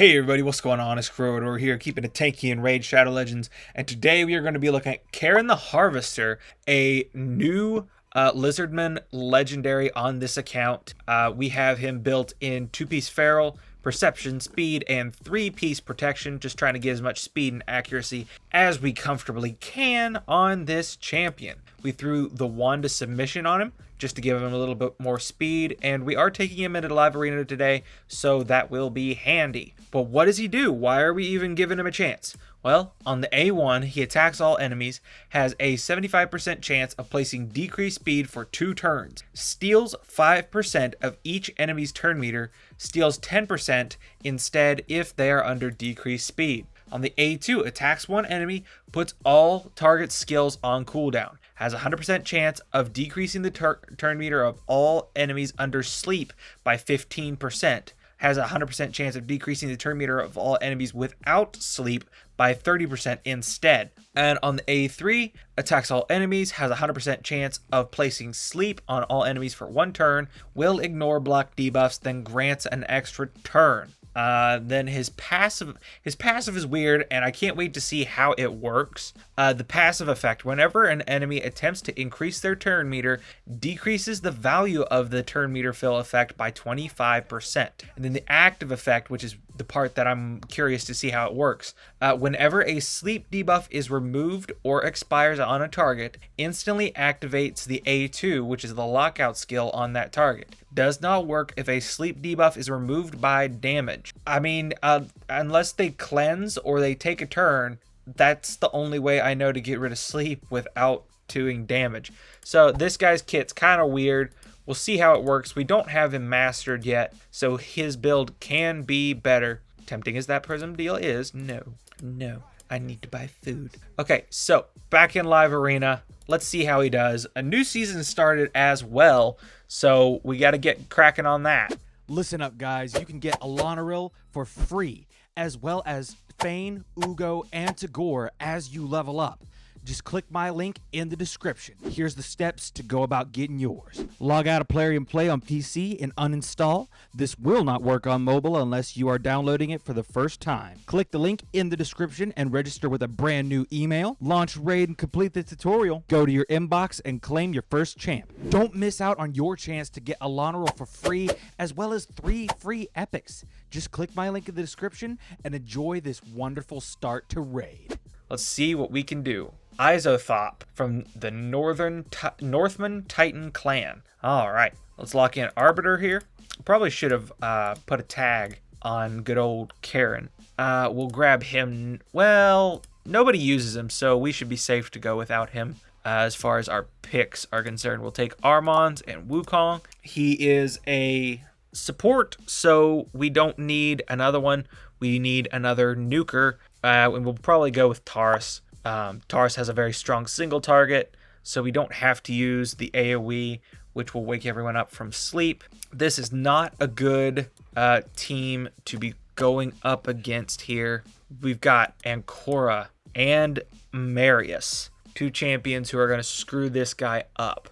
Hey everybody, what's going on? It's Corridor here, keeping it tanky in Raid Shadow Legends, and today we are going to be looking at Kerin the Harvester, a new Lizardman legendary on this account. We have him built in 2-piece Feral, Perception, Speed, and 3-piece Protection, just trying to get as much speed and accuracy as we comfortably can on this champion. We threw the Wand of Submission on him, just to give him a little bit more speed, and we are taking him into the live arena today, so that will be handy. But what does he do? Why are we even giving him a chance? Well, on the A1, he attacks all enemies, has a 75% chance of placing decreased speed for 2 turns, steals 5% of each enemy's turn meter, steals 10% instead if they are under decreased speed. On the A2, attacks one enemy, puts all target skills on cooldown, has a 100% chance of decreasing the turn meter of all enemies under sleep by 15%, has a 100% chance of decreasing the turn meter of all enemies without sleep by 30% instead. And on the A3, attacks all enemies, has a 100% chance of placing sleep on all enemies for 1 turn, will ignore block debuffs, then grants an extra turn. Then his passive is weird, and I can't wait to see how it works. The passive effect: whenever an enemy attempts to increase their turn meter, decreases the value of the turn meter fill effect by 25%. And then the active effect, which is the part that I'm curious to see how it works. Whenever a sleep debuff is removed or expires on a target, instantly activates the A2, which is the lockout skill on that target. Does not work if a sleep debuff is removed by damage. I mean, unless they cleanse or they take a turn, that's the only way I know to get rid of sleep without doing damage. So this guy's kit's kind of weird. We'll see how it works. We don't have him mastered yet, so his build can be better. Tempting as that prism deal is, no, I need to buy food. Okay, so back in live arena. Let's see how he does. A new season started as well, so we got to get cracking on that. Listen up, guys. You can get Elenaril for free, as well as Fayne, Uugo, and Tagoar as you level up. Just click my link in the description. Here's the steps to go about getting yours. Log out of Plarium Play on PC and uninstall. This will not work on mobile unless you are downloading it for the first time. Click the link in the description and register with a brand new email. Launch Raid and complete the tutorial. Go to your inbox and claim your first champ. Don't miss out on your chance to get Elenaril for free, as well as 3 free epics. Just click my link in the description and enjoy this wonderful start to Raid. Let's see what we can do. Isothop from the Northman Titan clan. All right, let's lock in Arbiter here. Probably should have put a tag on good old Kerin. We'll grab him. Well, nobody uses him, so we should be safe to go without him. As far as our picks are concerned, we'll take Armand and Wukong. He is a support, so we don't need another one. We need another nuker, and we'll probably go with Taurus. Taurus has a very strong single target, so we don't have to use the AoE, which will wake everyone up from sleep. This is not a good team to be going up against here. We've got Ancora and Marius, 2 champions who are going to screw this guy up.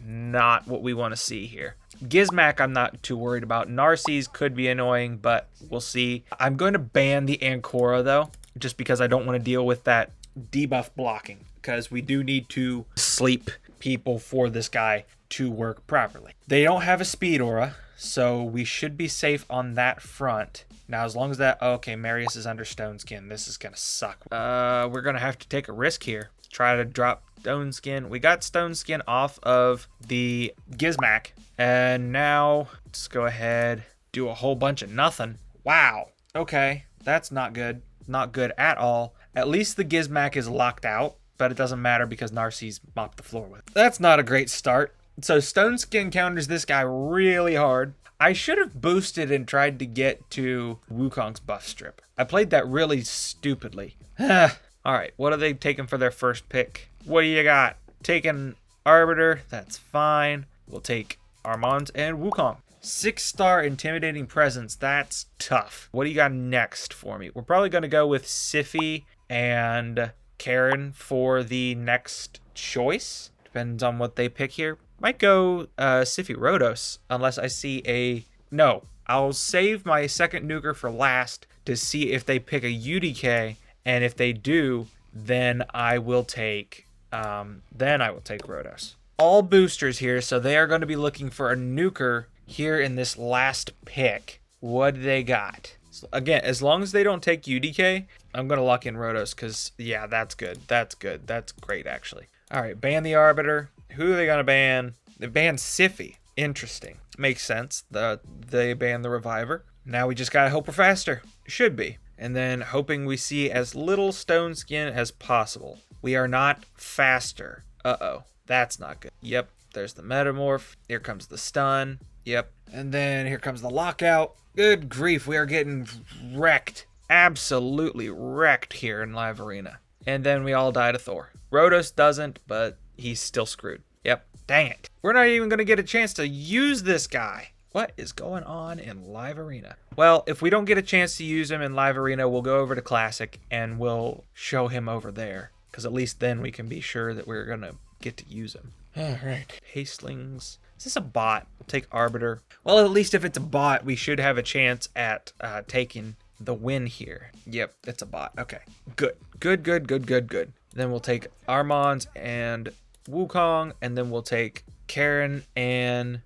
Not what we want to see here. Gizmak I'm not too worried about. Narcisse could be annoying, but we'll see. I'm going to ban the Ancora, though, just because I don't want to deal with that debuff blocking, because we do need to sleep people for this guy to work properly. They don't have a speed aura, so we should be safe on that front. Now, as long as that... Okay, Marius is under Stone Skin. This is going to suck. We're going to have to take a risk here. Try to drop Stone Skin. We got Stone Skin off of the Gizmak, and now let's go ahead, do a whole bunch of nothing. Wow. Okay, that's not good. Not good at all. At least the Gizmak is locked out, but it doesn't matter because Narcisse mopped the floor with it. That's not a great start. So Stone Skin counters this guy really hard. I should have boosted and tried to get to Wukong's buff strip. I played that really stupidly. Alright, what are they taking for their first pick? What do you got? Taking Arbiter, that's fine. We'll take Armand and Wukong. 6-star Intimidating Presence, that's tough. What do you got next for me? We're probably going to go with Siphi and Kerin for the next choice. Depends on what they pick here. Might go Siphi Rhodos, unless I see a... No, I'll save my second nuker for last to see if they pick a UDK, and if they do, then I will take Rotos. All boosters here, so they are going to be looking for a nuker here in this last pick. What do they got? So again, as long as they don't take UDK, I'm going to lock in Rotos because, yeah, that's good. That's good. That's great, actually. All right, ban the Arbiter. Who are they going to ban? They banned Sify. Interesting. Makes sense. They banned the Reviver. Now we just got to hope we're faster. Should be. And then hoping we see as little stone skin as possible. We are not faster. Uh-oh. That's not good. Yep. There's the Metamorph. Here comes the stun. Yep. And then here comes the lockout. Good grief. We are getting wrecked. Absolutely wrecked here in Live Arena. And then we all die to Thor. Rotos doesn't, but he's still screwed. Yep. Dang it. We're not even going to get a chance to use this guy. What is going on in Live Arena? Well, if we don't get a chance to use him in Live Arena, we'll go over to Classic and we'll show him over there. Because at least then we can be sure that we're going to get to use him. All right. Hastelings. Is this a bot? We'll take Arbiter. Well, at least if it's a bot, we should have a chance at taking the win here. Yep, it's a bot. Okay. Good. Good. Then we'll take Armons and Wukong, and then we'll take Kerin and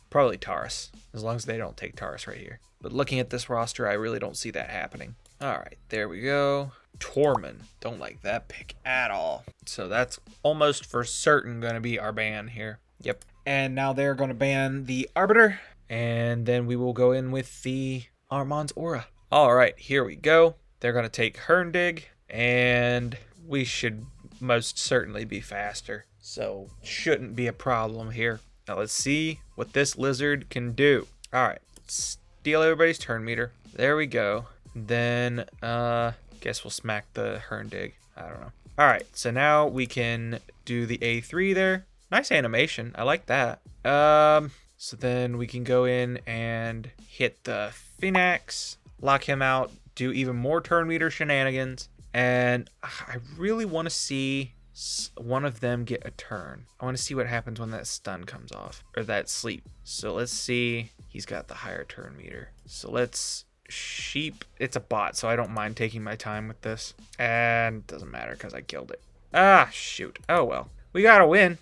probably Taurus, as long as they don't take Taurus right here. But looking at this roster, I really don't see that happening. All right, there we go. Tormund. Don't like that pick at all. So that's almost for certain going to be our ban here. Yep. And now they're going to ban the Arbiter, and then we will go in with the Armand's Aura. All right, here we go. They're going to take Herndig, and we should most certainly be faster. So shouldn't be a problem here. Now let's see what this lizard can do. All right, steal everybody's turn meter. There we go. Then guess we'll smack the Herndig. I don't know. All right, so now we can do the A3 there. Nice animation. I like that. So then we can go in and hit the Phoenix, lock him out, do even more turn meter shenanigans. And I really want to see one of them get a turn. I want to see what happens when that stun comes off, or that sleep. So let's see. He's got the higher turn meter. So let's sheep. It's a bot, so I don't mind taking my time with this. And it doesn't matter because I killed it. Ah, shoot. Oh, well. We got to win.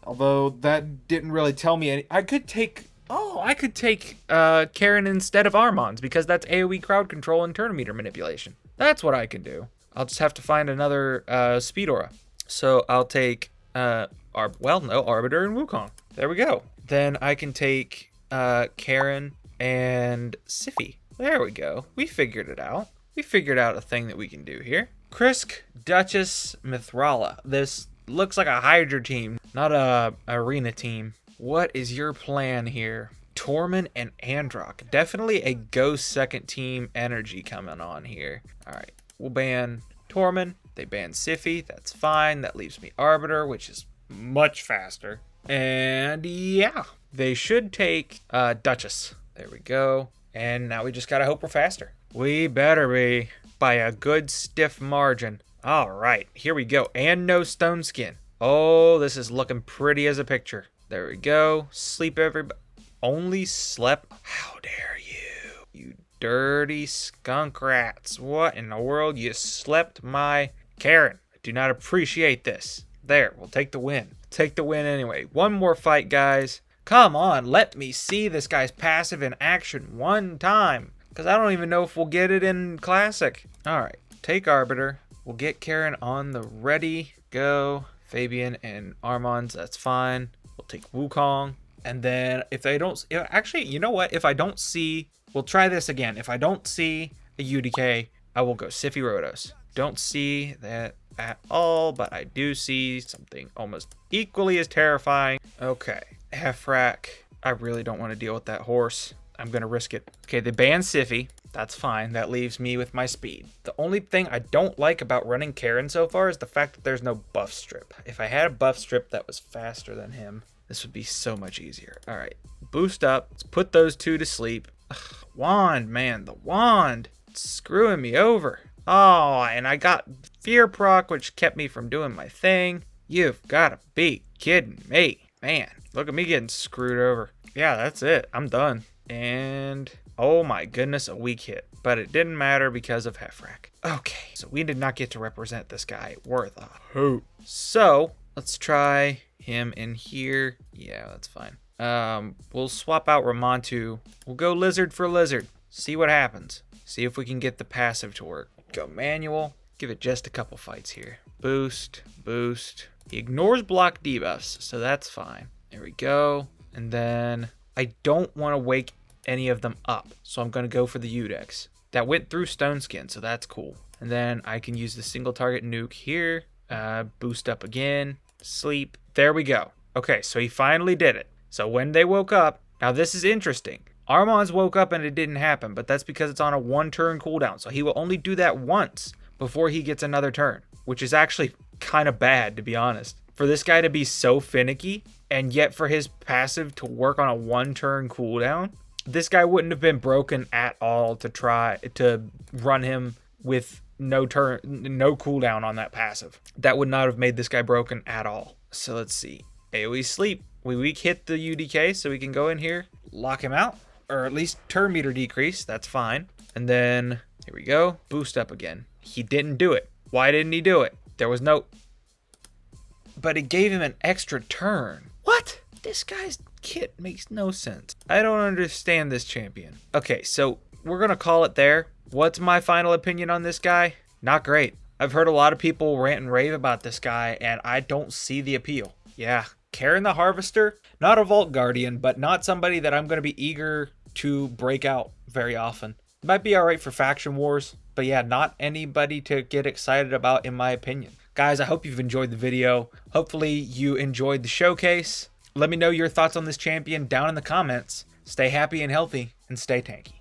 Although that didn't really tell me any. I could take Kerin instead of Armons because that's AoE crowd control and turn meter manipulation. That's what I can do. I'll just have to find another speed aura. So I'll take Arbiter and Wukong. There we go. Then I can take Kerin and Sify. There we go. We figured it out. We figured out a thing that we can do here. Krisk, Duchess, Mithrala. This looks like a Hydra team, not a arena team. What is your plan here? Tormund and Androck. Definitely a ghost second team energy coming on here. All right, we'll ban Tormund. They ban Sify. That's fine. That leaves me Arbiter, which is much faster. And yeah, they should take Duchess. There we go. And now we just gotta hope we're faster. We better be by a good stiff margin. All right, here we go. And no stone skin. Oh, this is looking pretty as a picture. There we go. Sleep everybody. Only slept. How dare you? You dirty skunk rats. What in the world? You slept my Kerin. I do not appreciate this. There, we'll take the win. Take the win anyway. One more fight, guys. Come on, let me see this guy's passive in action one time. Because I don't even know if we'll get it in Classic. All right, take Arbiter. We'll get Kerin on the ready. Go. Fabian and Armons, that's fine. We'll take Wukong. And then if they don't... Actually, you know what? If I don't see... We'll try this again. If I don't see a UDK, I will go Sify Rotos. Don't see that at all, but I do see something almost equally as terrifying. Okay. Hefrak. I really don't want to deal with that horse. I'm going to risk it. Okay, they ban Sify. That's fine. That leaves me with my speed. The only thing I don't like about running Kerin so far is the fact that there's no buff strip. If I had a buff strip that was faster than him, this would be so much easier. All right, boost up. Let's put those two to sleep. Ugh, wand, man, the wand. It's screwing me over. Oh, and I got fear proc, which kept me from doing my thing. You've got to be kidding me. Man, look at me getting screwed over. Yeah, that's it. I'm done. And oh my goodness, a weak hit. But it didn't matter because of Hefrak. Okay, so we did not get to represent this guy worth a hoot. So let's try him in here. Yeah, that's fine. We'll swap out Ramontu. We'll go lizard for lizard. See what happens. See if we can get the passive to work. Go manual. Give it just a couple fights here. Boost, boost. He ignores block debuffs, so that's fine. There we go. And then I don't want to wake any of them up, so I'm going to go for the Udex. That went through Stone Skin, so that's cool. And then I can use the single target nuke here. Boost up again. Sleep. There we go. Okay, so he finally did it. So when they woke up, now this is interesting. Armand's woke up and it didn't happen, but that's because it's on a 1-turn cooldown. So he will only do that once before he gets another turn, which is actually kind of bad, to be honest. For this guy to be so finicky, and yet for his passive to work on a 1-turn cooldown, this guy wouldn't have been broken at all to try to run him with no cooldown on that passive. That would not have made this guy broken at all. So let's see. AoE sleep. We weak hit the UDK, so we can go in here, lock him out, or at least turn meter decrease. That's fine. And then here we go. Boost up again. He didn't do it. Why didn't he do it? There was no... But it gave him an extra turn. What? This guy's kit makes no sense. I don't understand this champion. Okay, so we're going to call it there. What's my final opinion on this guy? Not great. I've heard a lot of people rant and rave about this guy, and I don't see the appeal. Yeah, Kerin the Harvester, not a Vault Guardian, but not somebody that I'm going to be eager to break out very often. Might be alright for faction wars, but yeah, not anybody to get excited about in my opinion. Guys, I hope you've enjoyed the video. Hopefully you enjoyed the showcase. Let me know your thoughts on this champion down in the comments. Stay happy and healthy, and stay tanky.